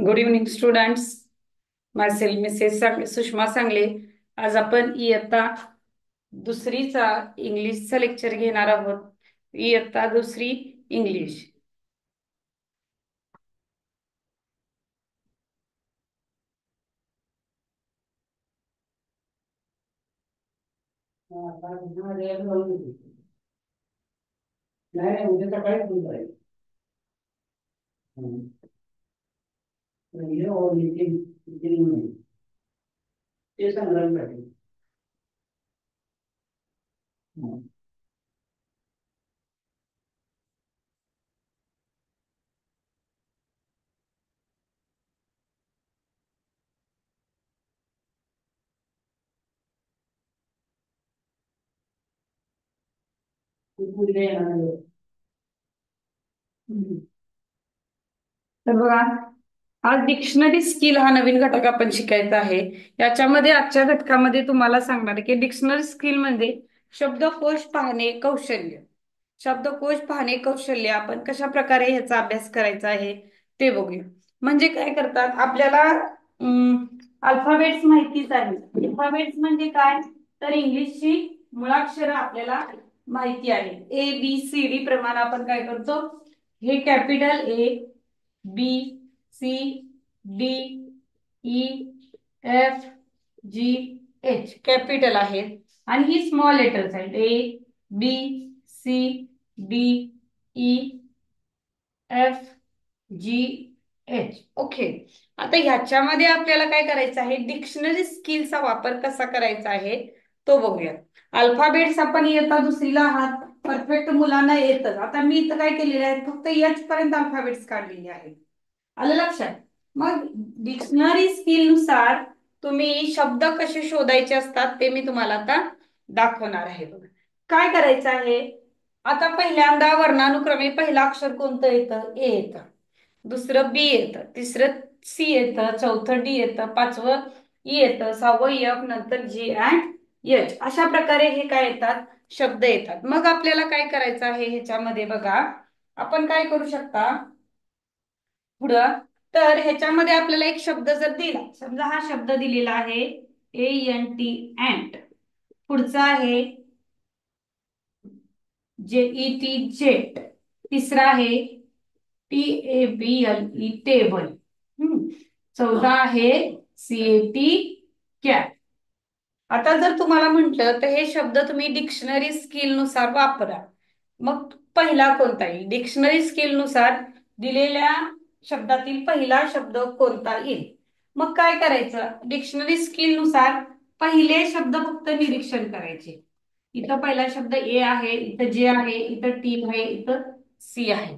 Good evening students. मायसेल Mrs Sushma सांगले. आज आपण इयत्ता दुसरीचा इंग्लिशचा लेक्चर घेणार आहोत. इयत्ता दुसरी इंग्लिश. नाही उद्या सकाळी फोन करायचं. ते सांगणार पाहिजे. तर बघा, आज डिक्शनरी स्किल हा नवीन घटक आपण शिकायचा आहे. याच्यामध्ये आजच्या घटकामध्ये तुम्हाला सांगणार आहे की डिक्शनरी स्किल म्हणजे शब्दकोश पाहणे कौशल्य. शब्दकोश पाहणे कौशल्य आपण कशा प्रकारे ह्याचा अभ्यास करायचा आहे ते बघूया. म्हणजे काय करतात आपल्याला अल्फाबेट्स माहितीच आहे. अल्फाबेट्स म्हणजे काय, तर इंग्लिशची मुळाक्षरं आपल्याला माहिती आहे. ए बी सी डी प्रमाणे आपण काय करतो, हे capital A, B, C, D, E, F, G, H capital आहेत आणि ही स्मॉल लेटर्स आहेत. A, B, C, D, E, F, G, H. Okay. आता ह्याच्यामध्ये आपल्याला काय करायचं आहे, डिक्शनरी स्किलचा वापर कसा करायचा आहे तो बघूया. अल्फाबेट्स आपण इयत्ता दुसरीला आहात, परफेक्ट मुलांना येतं. आता मी इथं काय केलेलं आहे, फक्त एच पर्यंत अल्फाबेट्स काढलेले आहेत. आलं लक्षात. मग डिक्शनरी स्किल नुसार तुम्ही शब्द कसे शोधायचे असतात ते मी तुम्हाला आता दाखवणार आहे. बघा काय करायचं आहे. आता पहिल्यांदा वर्णानुक्रमे पहिलं अक्षर कोणतं येतं, ए येतं. दुसरं बी येतं, तिसरं सी येतं, चौथं डी येतं, पाचवं ई येतं, सहावं एफ, नंतर जी अँड एच. अशा प्रकारे हे काय येतात, शब्द येतात. मग आपल्याला काय करायचं आहे ह्याच्यामध्ये बघा, आपण काय करू शकता पुढं. तर ह्याच्यामध्ये आपल्याला एक शब्द जर दिला, समजा हा शब्द दिलेला आहे एन टी अँट. पुढचा आहे जेईटी जेट. तिसरा आहे टेबल टेबल. चौथा आहे सीएटी कॅट. आता जर तुम्हाला म्हटलं तर हे शब्द तुम्ही डिक्शनरी स्किल नुसार वापरा. मग पहिला कोणता येईल, डिक्शनरी स्किल नुसार दिलेल्या शब्दातील पहिला शब्द कोणता येईल. मग काय करायचं, डिक्शनरी स्किल नुसार पहिले शब्द फक्त निरीक्षण करायचे. इथं पहिला शब्द ए आहे, इथं जे आहे, इथं टी आहे, इथं सी आहे.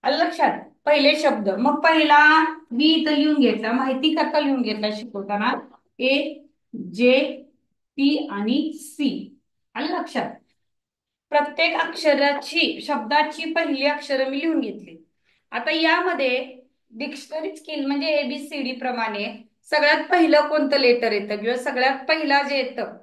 आलं लक्षात. पहिले शब्द, मग पहिला बी इथं लिहून घेतला, माहिती करता लिहून घेतला शिकवताना. ए, जे, टी आणि सी. आलं लक्षात. प्रत्येक अक्षराची शब्दाची पहिली अक्षरं मी लिहून घेतली. आता यामध्ये डिक्शनरी स्किल म्हणजे एबीसीडी प्रमाणे सगळ्यात पहिलं कोणतं लेटर येतं किंवा सगळ्यात पहिला जे येतं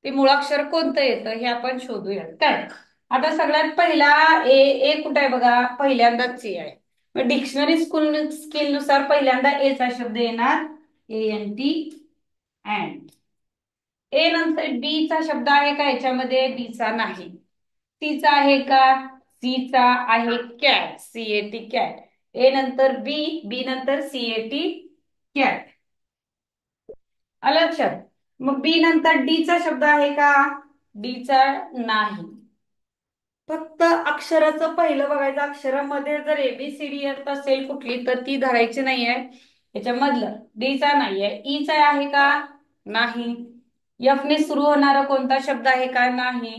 ते मुळाक्षर कोणतं येतं हे आपण शोधूया. काय आता सगळ्यात पहिला ए, ए कुठे आहे बघा, पहिल्यांदाच ए आहे. मग डिक्शनरी स्किल नुसार पहिल्यांदा ए चा शब्द येणार, एन टी अँड. ए नंतर बी चा शब्द आहे का याच्यामध्ये, बी चा नाही. सी चा आहे का, सी चा आहे कॅट, सीएटी कॅट. ए नंतर बी, बी नंतर सीएटी कॅट. आलं लक्षात. मग बी नंतर डी चा शब्द आहे का, डी चा नाही. फक्त अक्षराचं पहिलं बघायचं, अक्षरामध्ये जर एबीसीडी येत असेल कुठली तर ती धरायची नाहीये. याच्यामधलं डी चा नाहीये, ई चा आहे का, नाही. एफ ने सुरू होणारा कोणता शब्द आहे का, नाही.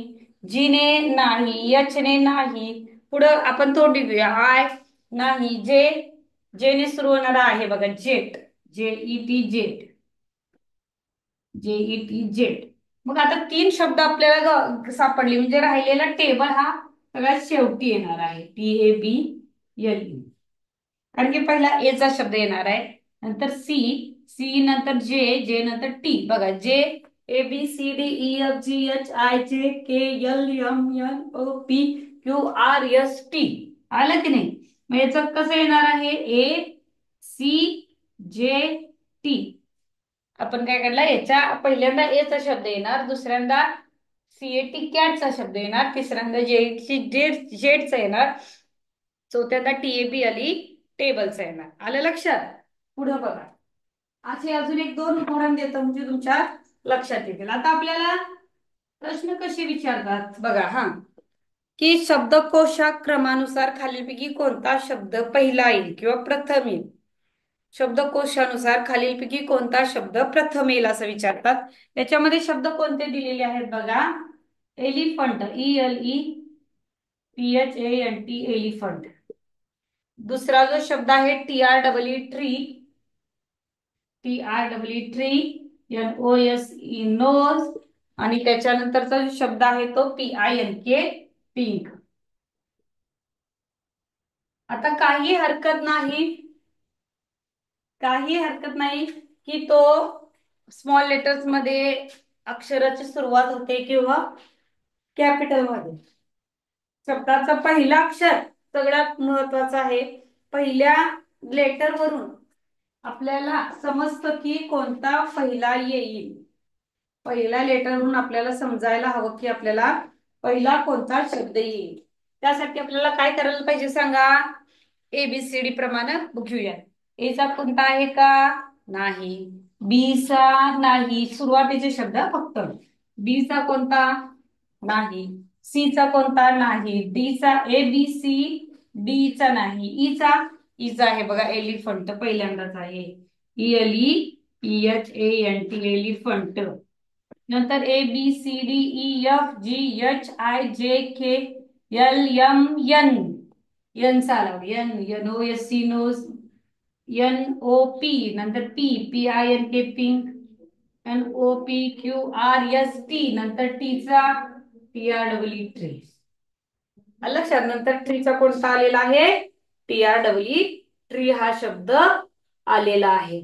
जी ने नाही, एच ने नाही. पुढं आपण तोंडी घेऊया, आय नाही. जे, जे ने सुरू होणारा आहे बघा, jet, JET jet, JET jet. मग आता तीन शब्द आपल्याला सापडले, म्हणजे राहिलेला टेबल हा सगळ्यात शेवटी येणार आहे, टेबल. कारण की पहिला ए चा शब्द येणार आहे, नंतर सी, सी नंतर जे, जे नंतर टी. बघा जे, a B C D E F G H I जे के L M N O P Q R S t. आलं की नाही. मग याचं कसं येणार आहे? A c j t. आपण काय काढला? याच्या पहिल्यांदा एचा शब्द येणार, दुसऱ्यांदा सीएटी कॅटचा शब्द येणार, तिसऱ्यांदा जेडचा येणार, चौथ्यांदा टीएबी आली टेबलचा येणार. आलं लक्षात? पुढे बघा. असे अजून एक दोन उदाहरण देतो म्हणजे तुमच्या लक्षात येतील. आता आपल्याला प्रश्न कसे विचारतात बघा. हा, की शब्दकोशा क्रमानुसार खालीलपैकी कोणता शब्द पहिला येईल किंवा प्रथम येईल? शब्दकोशानुसार खालीलपैकी कोणता शब्द प्रथम येईल असं विचारतात. याच्यामध्ये शब्द कोणते दिलेले आहेत बघा. Elephant, ELEPHANT, elephant. दुसरा जो शब्द आहे TREE, tree, TREE, NOSE, nose. आणि त्याच्यानंतरचा जो शब्द आहे तो PINK, पिंक. आता काही हरकत नाही की तो स्मॉल लेटर्स मध्ये अक्षराची सुरुवात होते किंवा कॅपिटल मध्ये. शब्दाचा पहिला अक्षर सगळ्यात महत्वाचा आहे. पहिल्या लेटर वरून आपल्याला समजतं की कोणता पहिला येईल. पहिल्या लेटरवरून आपल्याला समजायला हवं की आपल्याला पहिला कोणता शब्द येईल. त्यासाठी आपल्याला काय करायला पाहिजे सांगा? ABCD प्रमाणे घेऊया. ए चा कोणता आहे का? नाही. बी चा नाही, सुरुवातीचे शब्द फक्त. बी चा कोणता? नाही. सी चा कोणता? नाही. डी चा, ABC, डी चा नाही. ईचा आहे बघा, एलिफंट पहिल्यांदाच आहे. ELEPHANT, elephant. नंतर ABCDEFGHIJKLMN, एन चा आला. NOSC, nose. NOP, नंतर PINK, पिंक. NOPQRST, नंतर टी चा TREE, ट्री. लक्षात? नंतर ट्रीचा कोणता आलेला आहे? TREE, ट्री हा शब्द आलेला आहे.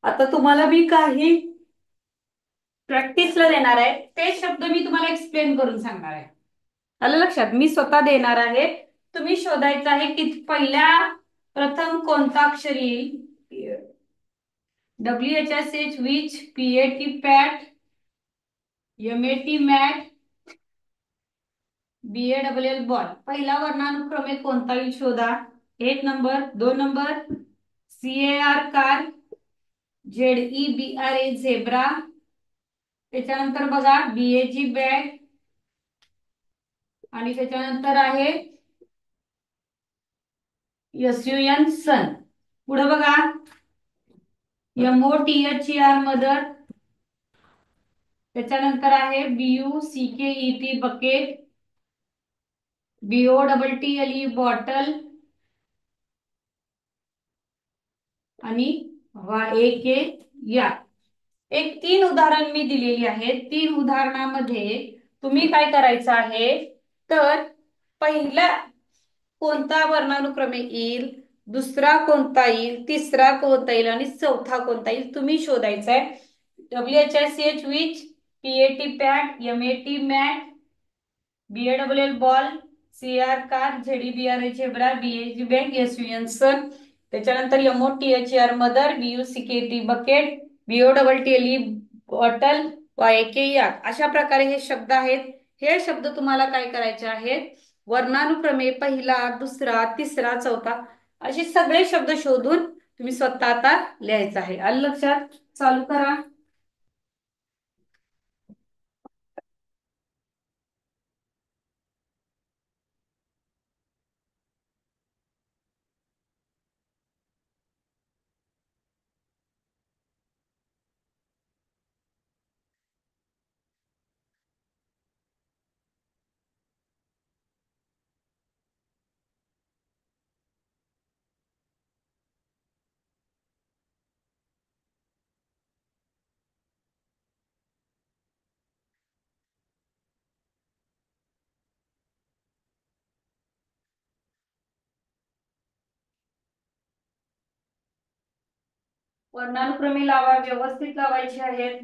आता तुम्हाला मी काही प्रॅक्टिसला देणार आहे, ते शब्द मी तुम्हाला एक्सप्लेन करून सांगणार आहे. आलं लक्षात? मी स्वतः देणार आहे, तुम्ही शोधायचं आहे की पहिल्या प्रथम कोणता अक्षर येईल. WHSH, which, PAT, pat, MAT, mat, BALL, ball. पहिला वर्णानुक्रमे कोणता येईल शोधा. 1 number, 2 number, CAR, car, ZEBRA, zebra. त्याच्यानंतर बघा BAG, बॅग. आणि त्याच्यानंतर आहे SUN, सन. पुढे बघा MOTHER, मदर. त्याच्यानंतर आहे BUCKET, बकेट. BOTTLE, bottle. आणि YAK, या. एक 3 उदाहरण मी दिलेली आहेत. 3 उदाहरणामध्ये तुम्ही काय करायचं आहे, तर पहिला कोणता वर्णानुक्रमे येईल, दुसरा कोणता येईल, तिसरा कोणता येईल आणि चौथा कोणता येईल तुम्ही शोधायचा आहे. WHSH, which, PAT, pat, MAT, mat, BALL, ball, CR, car, ZEBRA, zebra, BAG, bag, SUN, sun. त्याच्यानंतर MOTHER, mother, BUCKET, bucket, BOTTLE, bottle, YAK, yak. अशा प्रकारे हे शब्द आहेत. हे शब्द तुम्हाला काय करायचे आहेत? वर्णानुक्रमे पहिला, दुसरा, तिसरा, चौथा असे सगळे शब्द शोधून तुम्ही स्वतः आता लिहायचं आहे. आलं लक्षात? चालू करा. वर्णानुक्रमे लावा, व्यवस्थित लावायचे आहेत.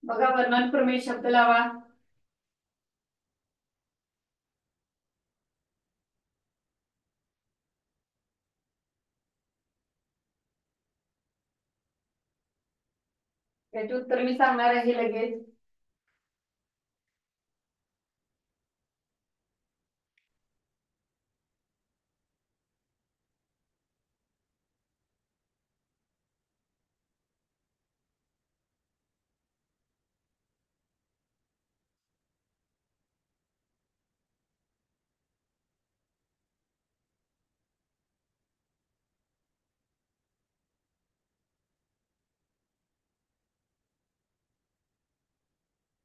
बघा वर्णनप्रमेय शब्द लावा. याचे उत्तर मी सांगणार आहे लगेच.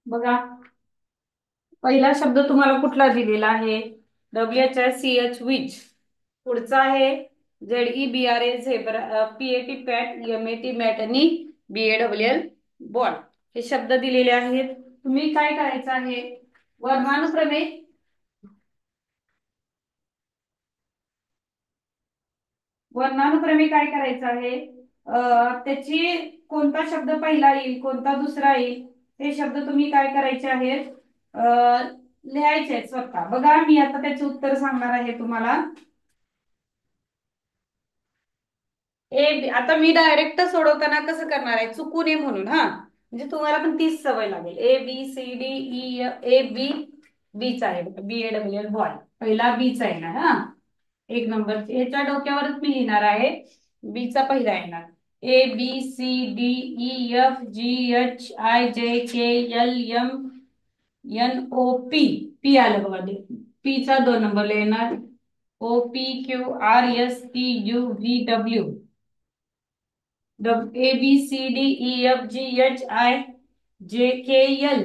बघा पहिला शब्द तुम्हाला कुठला दिलेला आहे? WHICH which. पुढचा आहे ZEBRA zebra, PAT pat, MAT mat आणि BALL बॉल. हे शब्द दिलेले आहेत. तुम्ही काय करायचं आहे? वर्णानुक्रमे वर्णानुक्रमे काय करायचं आहे? त्याची कोणता शब्द पहिला येईल, कोणता दुसरा येईल, ते शब्द तुम्ही काय करायचे आहेत? लिहायचे आहेत स्वतः. बघा मी आता त्याचे उत्तर सांगणार आहे तुम्हाला. आता मी डायरेक्ट सोडवताना कसं करणार आहे, चुकू नये म्हणून. हा म्हणजे तुम्हाला पण तीच सवय लागेल. ABCDE AB बीच आहे, BALL बॉय. पहिला बीच आहे ना. हा एक नंबर याच्या डोक्यावरच मी लिहिणार आहे. बीचा पहिला येणार. ABCDEFGHIJKLMNOP. पी आलं बघा. पी चा 2 नंबरला येणार. OPQRSTUVW. ABCDEFGHIJKL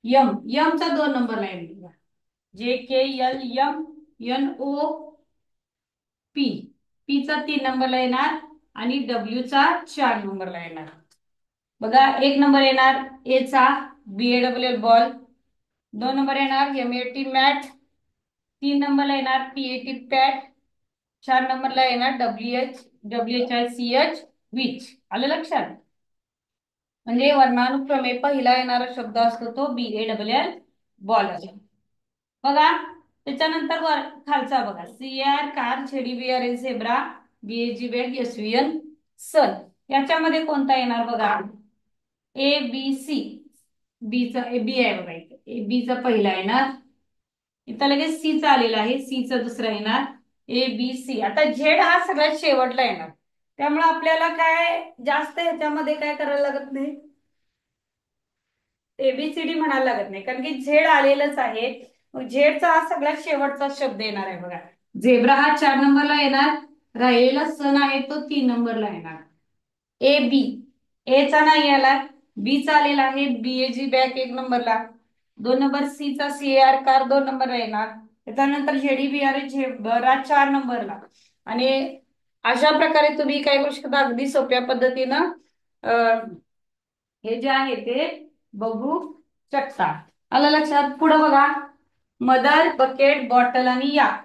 यम चा 2 नंबरला येणार. JKLMNOP. पी चा 3 नंबरला येणार आणि डब्ल्यू चा 4 नंबरला येणार. बघा 1 नंबर येणार ए चा BALL बॉल. 2 नंबर येणार MAT मॅट. 3 नंबरला येणार PAT पॅट. 4 नंबरला येणार WHICH विच. आलं लक्षात? म्हणजे वर्णानुक्रमे पहिला येणारा शब्द असतो तो BALL बॉल असतो. बघा त्याच्यानंतर खालचा बघा. CAR car, ZEBRA zebra, BAG bag, SVN सन. याच्यामध्ये कोणता येणार बघा? ABC. बीचा बी आहे बघा इथे. बीचा पहिला येणार. इथं लगेच सी चा आलेला आहे. सी चा दुसरा येणार. ABC. आता झेड हा सगळ्यात शेवटला येणार. त्यामुळे आपल्याला काय जास्त ह्याच्यामध्ये काय करायला लागत नाही, ABCD म्हणायला लागत नाही, कारण की झेड आलेलंच आहे. मग झेडचा हा सगळ्यात शेवटचा शब्द येणार आहे बघा. झेब्रा हा 4 नंबरला येणार. राहिलेला सन आहे तो 3 नंबरला येणार. AB. ए चा नाही आला. बी चा आलेला आहे. BAG बॅक 1 नंबरला. 2 नंबर सी चा CAR कार 2 नंबरला येणार. त्याच्यानंतर ZEBRA झेब्रा 4 नंबरला. आणि अशा प्रकारे तुम्ही काय करू शकता, अगदी सोप्या पद्धतीनं हे जे आहे ते बघू शकता. आलं लक्षात? पुढे बघा. मदर, बकेट, बॉटल आणि याक.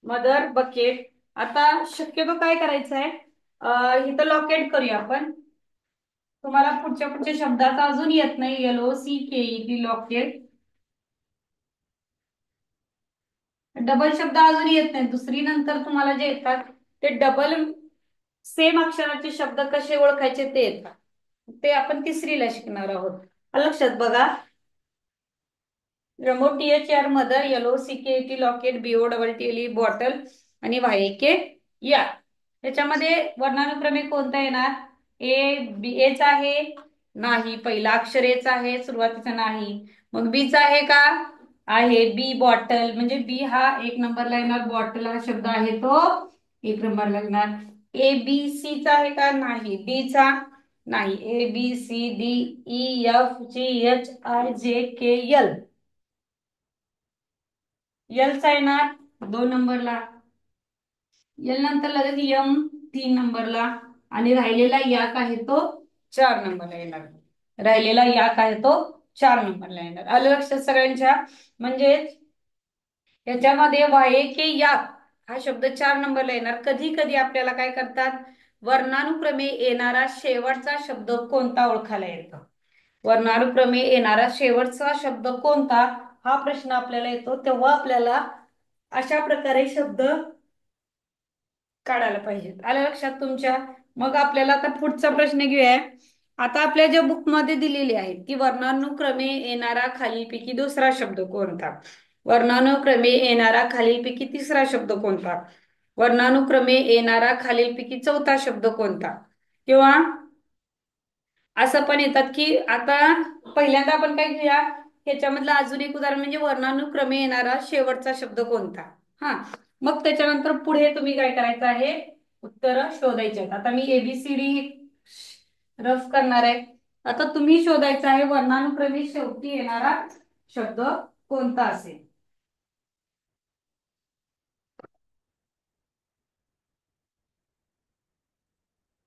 Mother, bucket. आता शक्यतो काय करायचं आहे, इथं लॉकेट करूया आपण. तुम्हाला पुढच्या पुढच्या शब्दाचा अजून येत नाही. LOCKET locket. डबल शब्द अजून येत नाही. दुसरी नंतर तुम्हाला जे येतात ते डबल सेम अक्षराचे शब्द कसे ओळखायचे ते येतात. ते आपण तिसरीला शिकणार आहोत. लक्षात बघा. MOTHR mother, LOCKET locket, BOTTLE bottle आणि YAK या. त्याच्यामध्ये वर्णानुक्रमे कोणता येणार? एचा आहे नाही. पहिला अक्षर एचा आहे, सुरुवातीचा नाही. मग बीचा आहे का? आहे. बी बॉटल म्हणजे बी हा 1 नंबरला येणार. बॉटल हा शब्द आहे तो 1 नंबरला येणार. ABC चा आहे का? नाही. डी चा नाही. ABCDEFGHIJKL. एल चा येणार 2 नंबरला. एल नंतर लगेच यम 3 नंबरला. आणि राहिलेला याक आहे तो 4 नंबरला येणार. राहिलेला याक आहे तो 4 नंबरला येणार. आलं लक्षात सगळ्यांच्या? म्हणजे याच्यामध्ये वायके याक हा शब्द 4 नंबरला येणार. कधी कधी आपल्याला काय करतात, वर्णानुक्रमे येणारा शेवटचा शब्द कोणता ओळखायला येतं. वर्णानुक्रमे येणारा शेवटचा शब्द कोणता, हा प्रश्न आपल्याला येतो तेव्हा आपल्याला अशा प्रकारे शब्द काढायला पाहिजेत. आलं लक्षात तुमच्या? मग आपल्याला आता पुढचा प्रश्न घेऊया. आता आपल्या ज्या बुक मध्ये दिलेले आहेत की वर्णानुक्रमे येणारा खालीलपैकी दुसरा शब्द कोणता, वर्णानुक्रमे येणारा खालीलपैकी तिसरा शब्द कोणता, वर्णानुक्रमे येणारा खालीलपैकी चौथा शब्द कोणता, किंवा असं पण येतात की आता पहिल्यांदा आपण काय घेऊया, ह्याच्यामधलं अजून एक उदाहरण म्हणजे वर्णानुक्रमे येणारा शेवटचा शब्द कोणता. हा, मग त्याच्यानंतर पुढे तुम्ही काय करायचं आहे, उत्तर शोधायचे आहेत. आता मी एबीसीडी रफ करणार आहे. आता तुम्ही शोधायचं आहे वर्णानुक्रमे शेवटी येणारा शब्द कोणता असेल.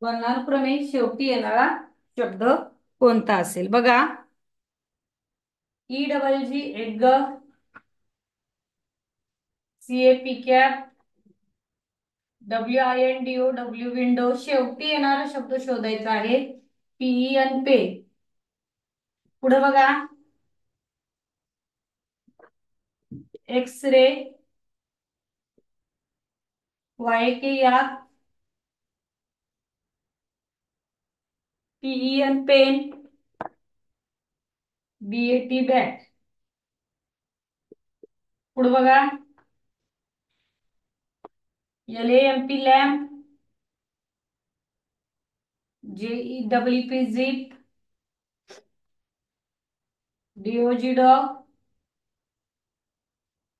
वर्णानुक्रमे शेवटी येणारा शब्द कोणता असेल बघा. EGG egg, CAP cap, WINDO window, शेवटी येणारा शब्द शोधायचा आहे. PEN पे. पुढे बघा, x ray, YK yak, PEN pen, BAT bat. पुढे बघा, LAMP lamp, JEPP zip, DOG dog,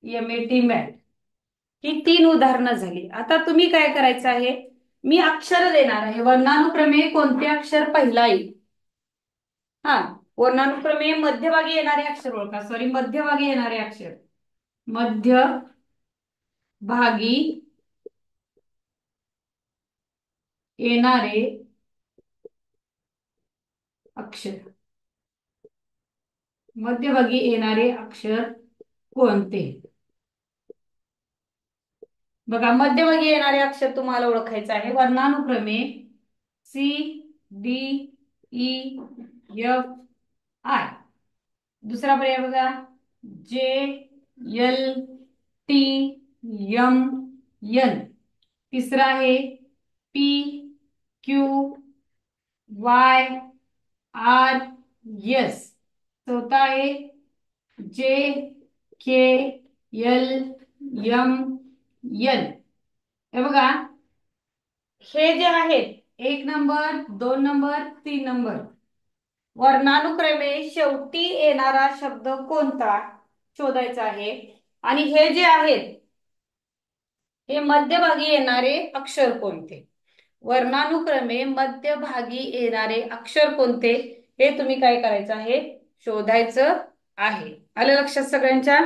MAT mat. ही 3 उदाहरणं झाली. आता तुम्ही काय करायचं आहे, मी अक्षर देणार आहे, वर्णानुक्रमे कोणते अक्षर पहिला येईल. हा, वर्णानुक्रमे मध्यभागी येणारे अक्षर ओळखा. सॉरी, मध्यभागी येणारे अक्षर, मध्यभागी येणारे अक्षर, मध्यभागी येणारे अक्षर कोणते. बघा, मध्यभागी येणारे अक्षर तुम्हाला ओळखायचं आहे. वर्णानुक्रमे CDEF. दुसरा पर्याय बघा, JLTMN. तिसरा आहे PQYRS. चौथा आहे JKLMN. हे बघा, हे जे आहेत 1 नंबर, 2 नंबर, 3 नंबर, वर्णानुक्रमे शेवटी येणारा शब्द कोणता शोधायचा आहे. आणि हे जे आहेत हे मध्यभागी येणारे अक्षर कोणते, वर्णानुक्रमे मध्यभागी येणारे अक्षर कोणते, हे तुम्ही काय करायचं आहे, शोधायचं आहे. आलं लक्षात सगळ्यांच्या?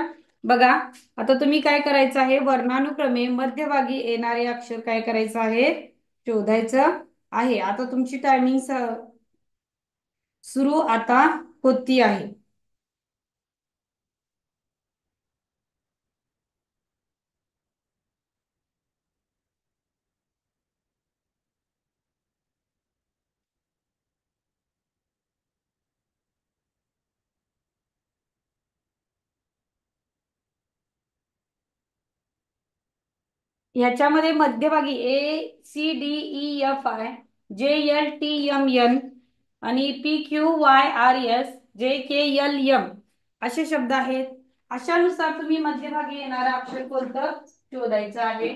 बघा, आता तुम्ही काय करायचं आहे, वर्णानुक्रमे मध्यभागी येणारे अक्षर काय करायचं आहे, शोधायचं आहे. आता तुमची टायमिंग सुरू आता होती आहे. याच्यामध्ये मध्यभागी ACDEF, JLTMN आणि PQYRS, JKLM असे शब्द आहेत. अशानुसार तुम्ही मध्यभागी येणारा अक्षर कोणतं शोधायचं आहे.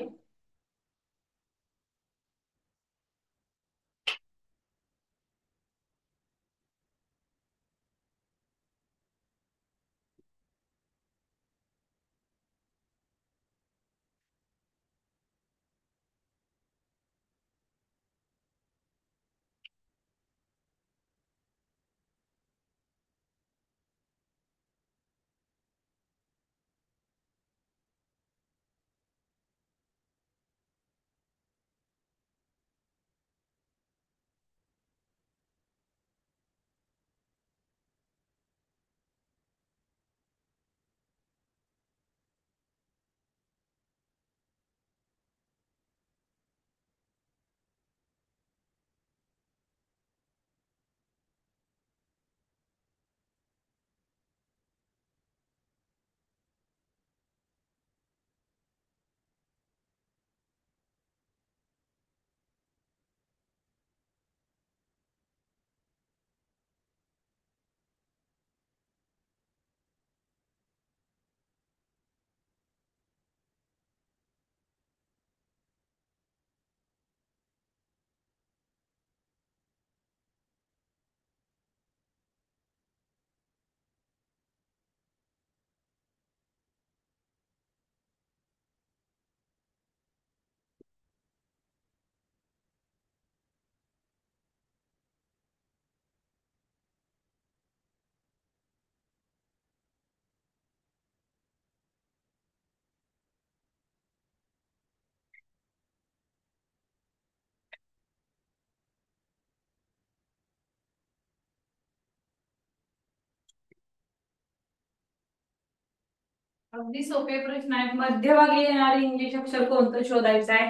अगदी सोपे प्रश्न आहेत. मध्यभागी येणारे इंग्लिश अक्षर कोणतं शोधायचं आहे.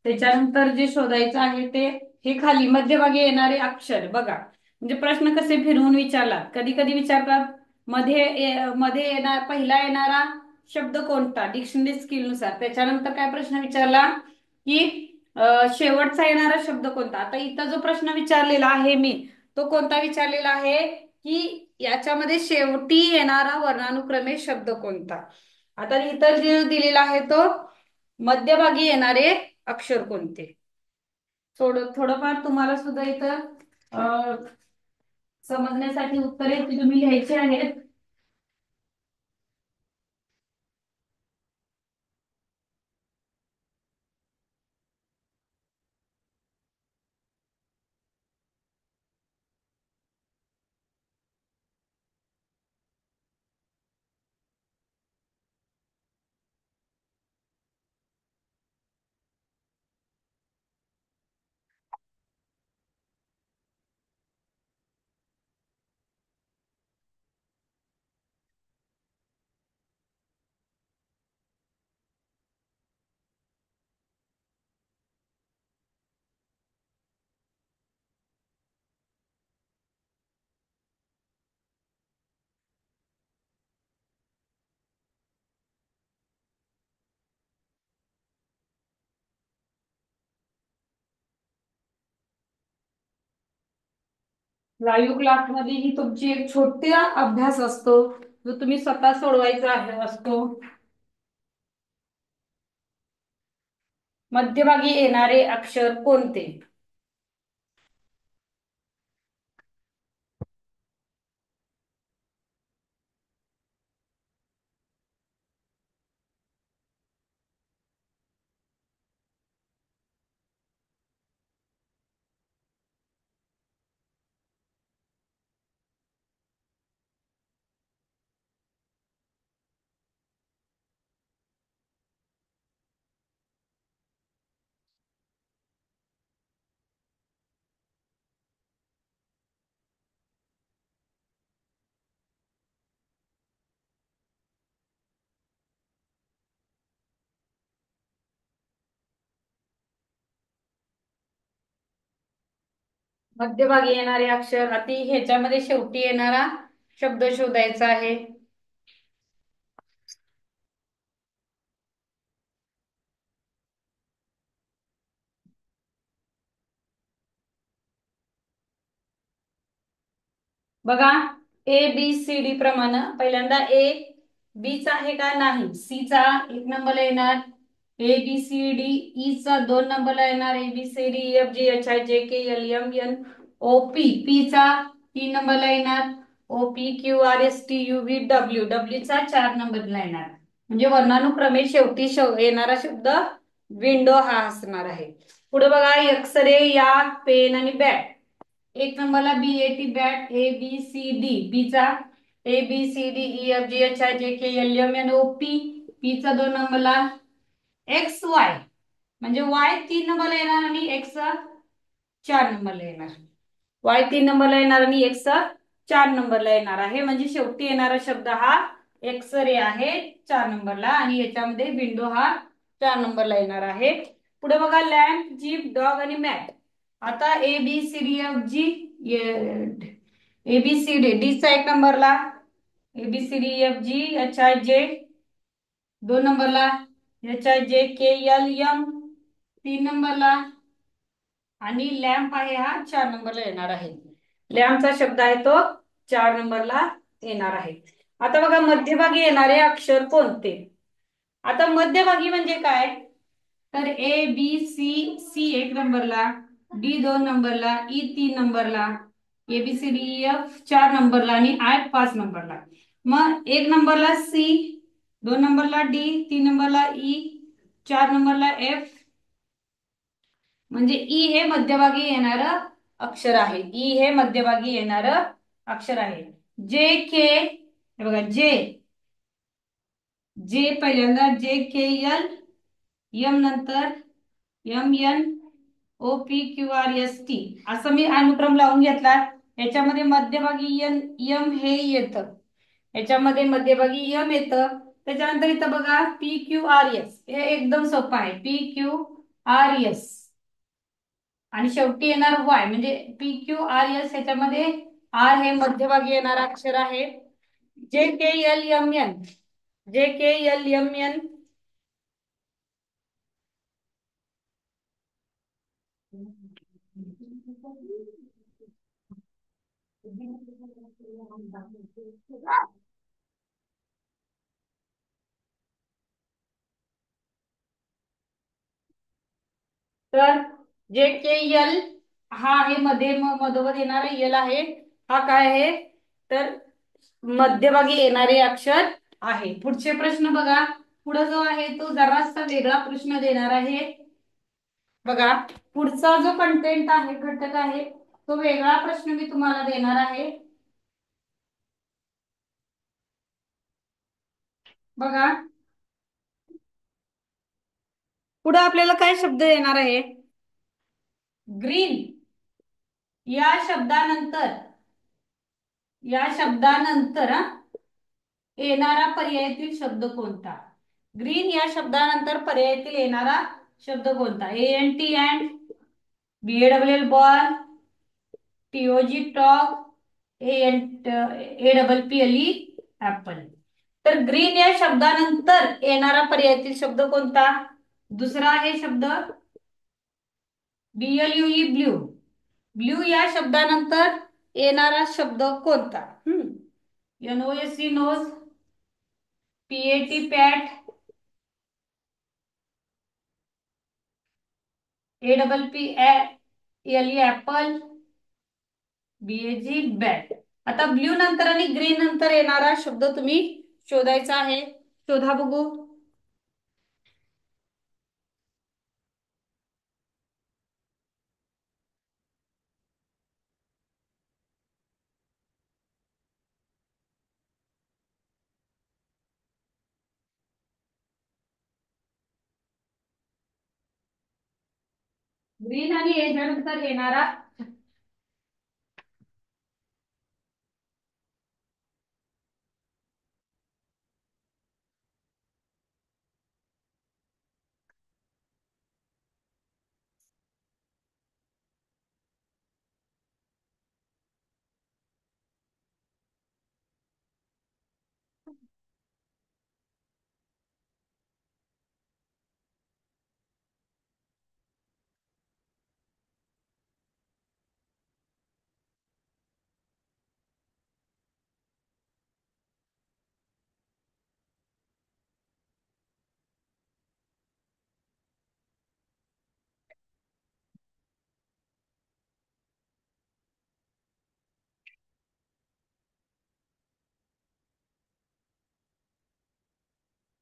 त्याच्यानंतर जे शोधायचं आहे ते हे खाली मध्यभागी येणारे अक्षर बघा. म्हणजे प्रश्न कसे फिरवून विचारला, कधी कधी विचारतात मध्ये येणार पहिला येणारा शब्द कोणता डिक्शनरी स्किल नुसार. त्याच्यानंतर काय प्रश्न विचारला की शेवटचा येणारा शब्द कोणता. आता इथं जो प्रश्न विचारलेला आहे मी, तो कोणता विचारलेला आहे की याच्यामध्ये शेवटी येणारा वर्णानुक्रमे शब्द कोणता. आता इतर जे दिलेला आहे तो मध्यभागी येणारे अक्षर कोणते. थोडंफार तुम्हाला सुद्धा इथं समजण्यासाठी उत्तरे ती तुम्ही लिहायची आहेत. लाईव्ह क्लास मध्ये ही तुमची एक छोटा अभ्यास असतो, जो तुम्ही स्वतः सोडवायचा आहे असतो. मध्यभागी येणारे अक्षर कोणते. मध्यभागी येणारे अक्षर अति ह्याच्यामध्ये शेवटी येणारा शब्द शोधायचा आहे. बघा ए बी सी डी प्रमाणे पहिल्यांदा ए बी चा आहे का नाही, सी चा एक नंबरला येणार, A B C D E चा दोन नंबरला येणार, A B C D F G H I जे के L M N O P P चा तीन नंबरला येणार, O P Q R S T U V W W चा चार नंबरला येणार. म्हणजे वर्णानुक्रमे शेवटी येणारा शब्द विंडो हा असणार आहे. पुढे बघा एक्सरे या पेन आणि बॅट. एक नंबरला b a t bat, a B C d b चा a B C D E F G H I जे के L M N O P P चा दोन नंबरला, एक्स वाय म्हणजे वाय तीन नंबरला येणार आणि एक्स चार नंबरला येणार. वाय तीन नंबरला येणार आणि एक्स चार नंबरला येणार आहे. म्हणजे शेवटी येणारा शब्द हा एक्सरे आहे चार नंबरला, आणि याच्यामध्ये विंडो हा चार नंबरला येणार आहे. पुढे बघा लॅम्प जीप डॉग आणि मॅट. आता A B C D F G, A B C D D चा एक नंबरला, A B C D F G H I J दोन नंबरला, एच आय जे के एल एम तीन नंबरला, आणि लॅम्प आहे हा चार नंबरला येणार आहे. लॅम्पचा शब्द आहे तो चार नंबरला येणार आहे. आता बघा मध्यभागी येणारे अक्षर कोणते. आता मध्यभागी म्हणजे काय, तर ए बी सी, सी एक नंबरला, डी दोन नंबरला, ई तीन नंबरला, A B C D F चार नंबरला आणि आय पाच नंबरला. मग एक नंबरला सी, दोन नंबरला डी, तीन नंबरला ई, चार नंबरला एफ. म्हणजे ई हे मध्यभागी येणार अक्षर आहे. ई हे मध्यभागी येणार अक्षर आहे. जे के, हे बघा जे, जे पहिल्यांदा जे के एल एम नंतर M N O P Q R S T असं मी अनुक्रम लावून घेतला. याच्यामध्ये मध्यभागी यम हे येतं, याच्यामध्ये मध्यभागी यम येतं, त्याच्यानंतर इथं बघा PQRS, हे एकदम सोपं आहे. PQRS आणि शेवटी येणार वाय, म्हणजे PQRS ह्याच्यामध्ये आर हे मध्यभागी येणार अक्षर आहे. JKLMN, JKLMN, तर JKL हा आहे मध्ये, मधोमध येणारा यल आहे. हा काय आहे तर मध्यभागी येणारे अक्षर आहे. पुढचे प्रश्न बघा. पुढे जो आहे तो जरासा वेगळा प्रश्न देणार आहे. बघा, पुढचा जो कंटेंट आहे, घटक आहे, तो वेगळा प्रश्न मी तुम्हाला देणार आहे. बघा, पुढे आपल्याला काय शब्द येणार आहे. ग्रीन या शब्दानंतर, हा, येणारा पर्यायातील शब्द कोणता. ग्रीन या शब्दानंतर पर्यायातील येणारा शब्द कोणता. ANT and, BALL ball, TOG टॉग, APPLE apple. तर ग्रीन या शब्दानंतर येणारा पर्यायातील शब्द कोणता. दुसरा आहे शब्द BLUE ब्ल्यू. ब्ल्यू या शब्दानंतर येणारा शब्द कोणता. NOSE नोज, PAT पॅट, APPLE ऍपल, BAG बॅट. आता ब्ल्यू नंतर आणि ग्रीन नंतर येणारा शब्द तुम्ही शोधायचा आहे. शोधा बघू. ग्रीन आणि याच्या नंतर येणारा,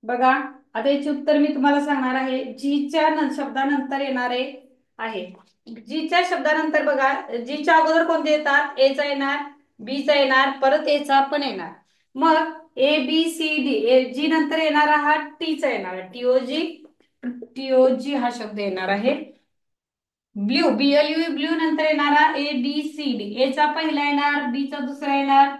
बघा, आता याचे उत्तर मी तुम्हाला सांगणार आहे. जीच्या शब्दानंतर येणारे आहे. जीच्या शब्दानंतर बघा, जीच्या अगोदर कोणते येतात. एचा येणार, बीचा येणार, परत एचा पण येणार. मग ABCD, जी नंतर येणारा हा टीचा येणार. TOG, TOG हा शब्द येणार आहे. ब्ल्यू, BLUE ब्ल्यू नंतर येणारा ABCD, एचा पहिला येणार, बीचा दुसरा येणार.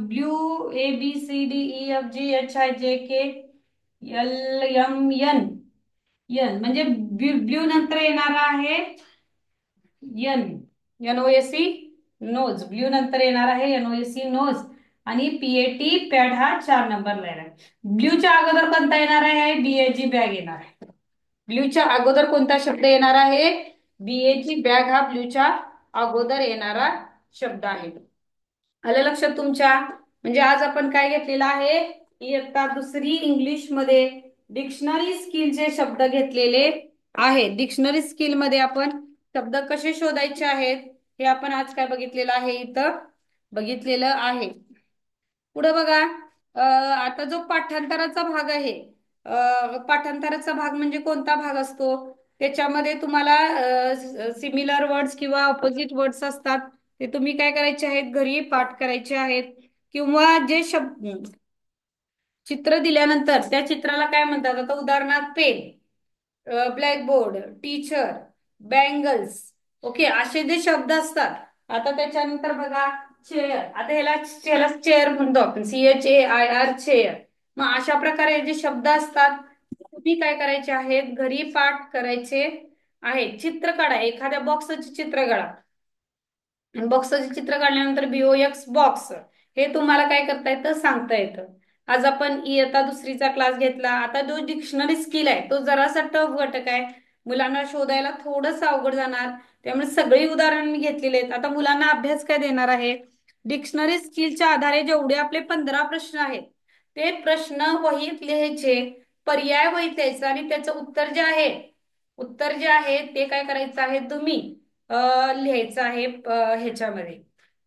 ब्ल्यू, ABCDEFGHIJKLMN, यन म्हणजे ब्ल्यू नंतर येणारा आहे यन, NOSE नोज. ब्ल्यू नंतर येणार आहे NOSE नोज. आणि PAT पॅड हा 4 नंबरला येणार. ब्ल्यूच्या अगोदर कोणता येणार आहे. BAG बॅग येणार आहे. ब्ल्यूच्या अगोदर कोणता शब्द येणार आहे. BAG बॅग हा ब्ल्यूच्या अगोदर येणारा शब्द आहे. आलं लक्षात तुमच्या. म्हणजे आज आपण काय घेतलेलं आहे, इयत्ता दुसरी इंग्लिश मध्ये डिक्शनरी स्किलचे शब्द घेतलेले आहे. डिक्शनरी स्किल मध्ये आपण शब्द कसे शोधायचे आहेत हे आपण आज काय बघितलेलं आहे, इथं बघितलेलं आहे. पुढे बघा, आता जो पाठांतराचा भाग आहे, पाठांतराचा भाग म्हणजे कोणता भाग असतो. त्याच्यामध्ये तुम्हाला सिमिलर वर्ड्स किंवा ऑपोजिट वर्ड्स असतात. ते तुम्ही काय करायचे आहेत, घरी पाठ करायचे आहेत. किंवा जे शब्द चित्र दिल्यानंतर त्या चित्राला काय म्हणतात. आता उदाहरणार्थ pen, blackboard, teacher, bangles, okay, असे जे शब्द असतात. आता त्याच्यानंतर बघा चेअर. आता ह्याला चेअर म्हणतो आपण, CHAIR चेअर. मग अशा प्रकारे जे शब्द असतात तुम्ही काय करायचे आहेत, घरी पाठ करायचे आहे. चित्र काढा, एखाद्या बॉक्सचे चित्र काढा. बॉक्सचे चित्र काढल्यानंतर BOX बॉक्स हे तुम्हाला काय करता येतं, सांगता येतं. आज आपण इयत्ता दुसरीचा क्लास घेतला. आता जो डिक्शनरी स्किल आहे तो जरासा टफ घटक आहे, मुलांना शोधायला थोडंसं अवघड जाणार. त्यामुळे सगळी उदाहरण मी घेतलेले आहेत. आता मुलांना अभ्यास काय देणार आहे, डिक्शनरी स्किलच्या आधारे जेवढे आपले 15 प्रश्न आहेत ते प्रश्न वहीत लिहायचे, पर्याय वहीत लिहायचं आणि त्याचं उत्तर जे आहे ते काय करायचं आहे तुम्ही लिहायचं आहे ह्याच्यामध्ये.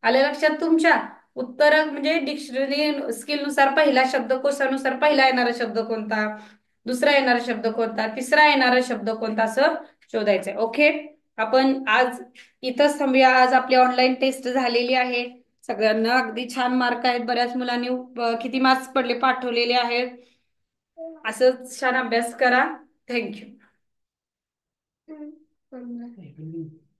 आलं लक्षात तुमच्या? उत्तर म्हणजे डिक्शनरी स्किल नुसार पहिला शब्दकोशानुसार पहिला येणारा शब्द कोणता, दुसरा येणारा शब्द कोणता, तिसरा येणारा शब्द कोणता, असं शोधायचंय. ओके, आपण आज इथंच थांबूया. आज आपली ऑनलाईन टेस्ट झालेली आहे. सगळ्यांना अगदी छान मार्क आहेत. बऱ्याच मुलांनी किती मार्क्स पडले पाठवलेले आहेत. असंच छान अभ्यास करा. थँक्यू.